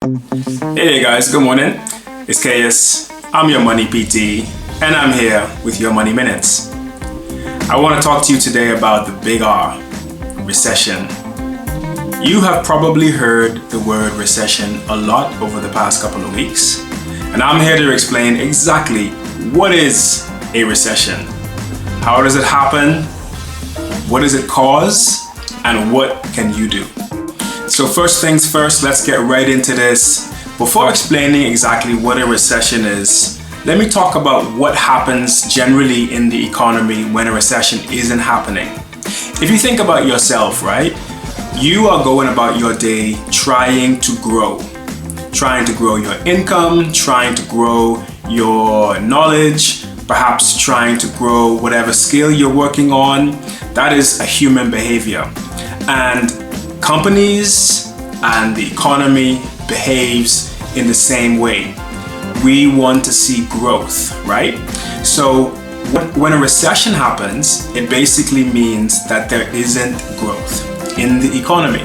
Hey guys, good morning. It's KS. I'm your Money PT, and I'm here with your Money Minutes. I want to talk to you today about the big R, recession. You have probably heard the word recession a lot over the past couple of weeks, and I'm here to explain exactly what is a recession, how does it happen, what does it cause, and what can you do? So first things first, let's get right into this. Before explaining exactly what a recession is, let me talk about what happens generally in the economy when a recession isn't happening. If you think about yourself, right? You are going about your day trying to grow your income, trying to grow your knowledge, perhaps trying to grow whatever skill you're working on. That is a human behavior. And companies and the economy behaves in the same way. We want to see growth, right? So when a recession happens, it basically means that there isn't growth in the economy.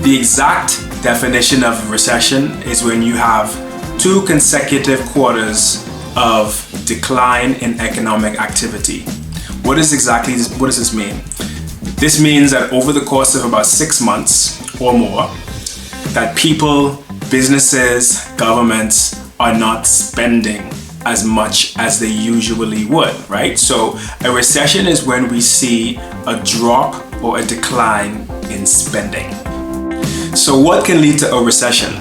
The exact definition of a recession is when you have 2 consecutive quarters of decline in economic activity. What does this mean? This means that over the course of about 6 months or more, that people, businesses, governments are not spending as much as they usually would, right? So a recession is when we see a drop or a decline in spending. So what can lead to a recession?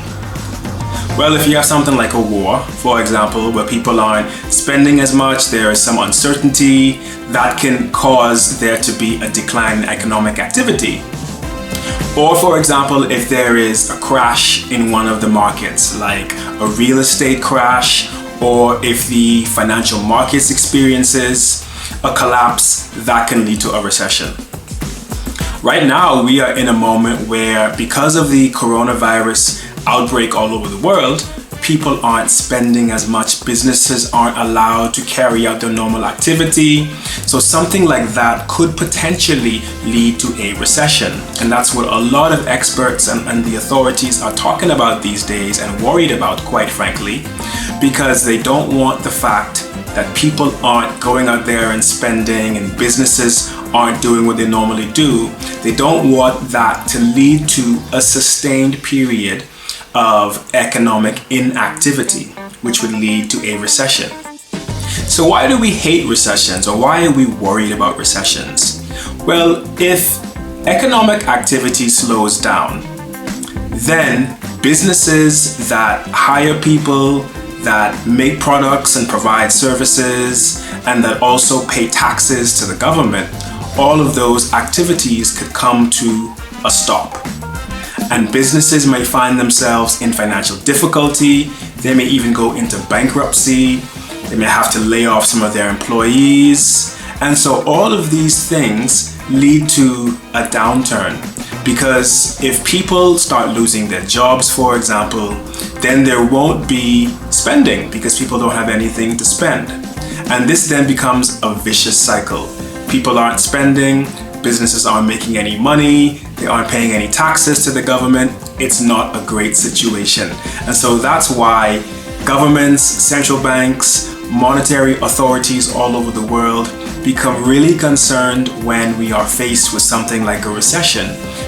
Well, if you have something like a war, for example, where people aren't spending as much, there is some uncertainty, that can cause there to be a decline in economic activity. Or for example, if there is a crash in one of the markets, like a real estate crash, or if the financial markets experiences a collapse, that can lead to a recession. Right now, we are in a moment where, because of the coronavirus outbreak all over the world, people aren't spending as much, businesses aren't allowed to carry out their normal activity. So something like that could potentially lead to a recession. And that's what a lot of experts and the authorities are talking about these days and worried about, quite frankly, because they don't want the fact that people aren't going out there and spending and businesses aren't doing what they normally do. They don't want that to lead to a sustained period of economic inactivity, which would lead to a recession. So why do we hate recessions, or why are we worried about recessions? Well, if economic activity slows down, then businesses that hire people, that make products and provide services, and that also pay taxes to the government, all of those activities could come to a stop. And businesses may find themselves in financial difficulty. They may even go into bankruptcy. They may have to lay off some of their employees. And so all of these things lead to a downturn, because if people start losing their jobs, for example, then there won't be spending because people don't have anything to spend. And this then becomes a vicious cycle. People aren't spending, businesses aren't making any money, they aren't paying any taxes to the government. It's not a great situation. And so that's why governments, central banks, monetary authorities all over the world become really concerned when we are faced with something like a recession,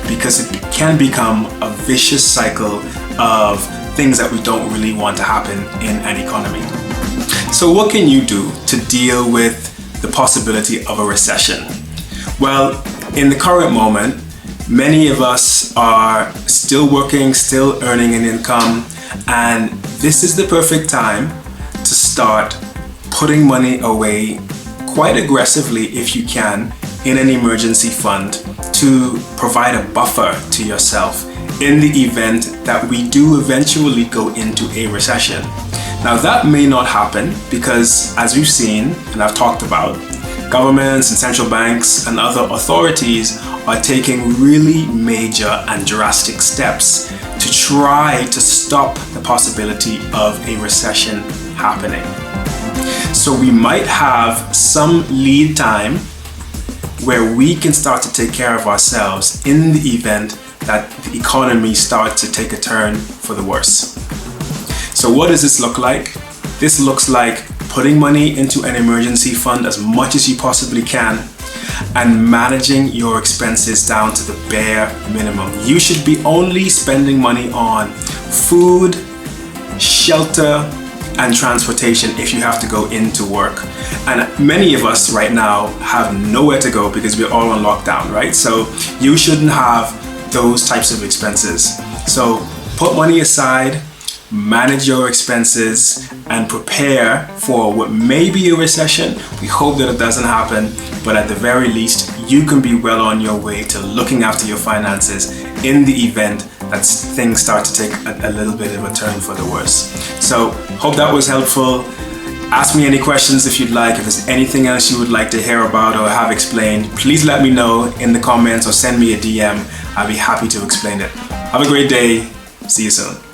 because it can become a vicious cycle of things that we don't really want to happen in an economy. So what can you do to deal with the possibility of a recession? Well, in the current moment, many of us are still working, still earning an income, and this is the perfect time to start putting money away quite aggressively, if you can, in an emergency fund to provide a buffer to yourself in the event that we do eventually go into a recession. Now that may not happen because, as we've seen and I've talked about, governments and central banks and other authorities are taking really major and drastic steps to try to stop the possibility of a recession happening. So we might have some lead time where we can start to take care of ourselves in the event that the economy starts to take a turn for the worse. So what does this look like? This looks like putting money into an emergency fund as much as you possibly can and managing your expenses down to the bare minimum. You should be only spending money on food, shelter, and transportation if you have to go into work. And many of us right now have nowhere to go because we're all on lockdown, right? So you shouldn't have those types of expenses. So put money aside, manage your expenses, and prepare for what may be a recession. We hope that it doesn't happen, but at the very least, you can be well on your way to looking after your finances in the event that things start to take a little bit of a turn for the worse. So hope that was helpful. Ask me any questions if you'd like. If there's anything else you would like to hear about or have explained, please let me know in the comments or send me a DM. I'll be happy to explain it. Have a great day. See you soon.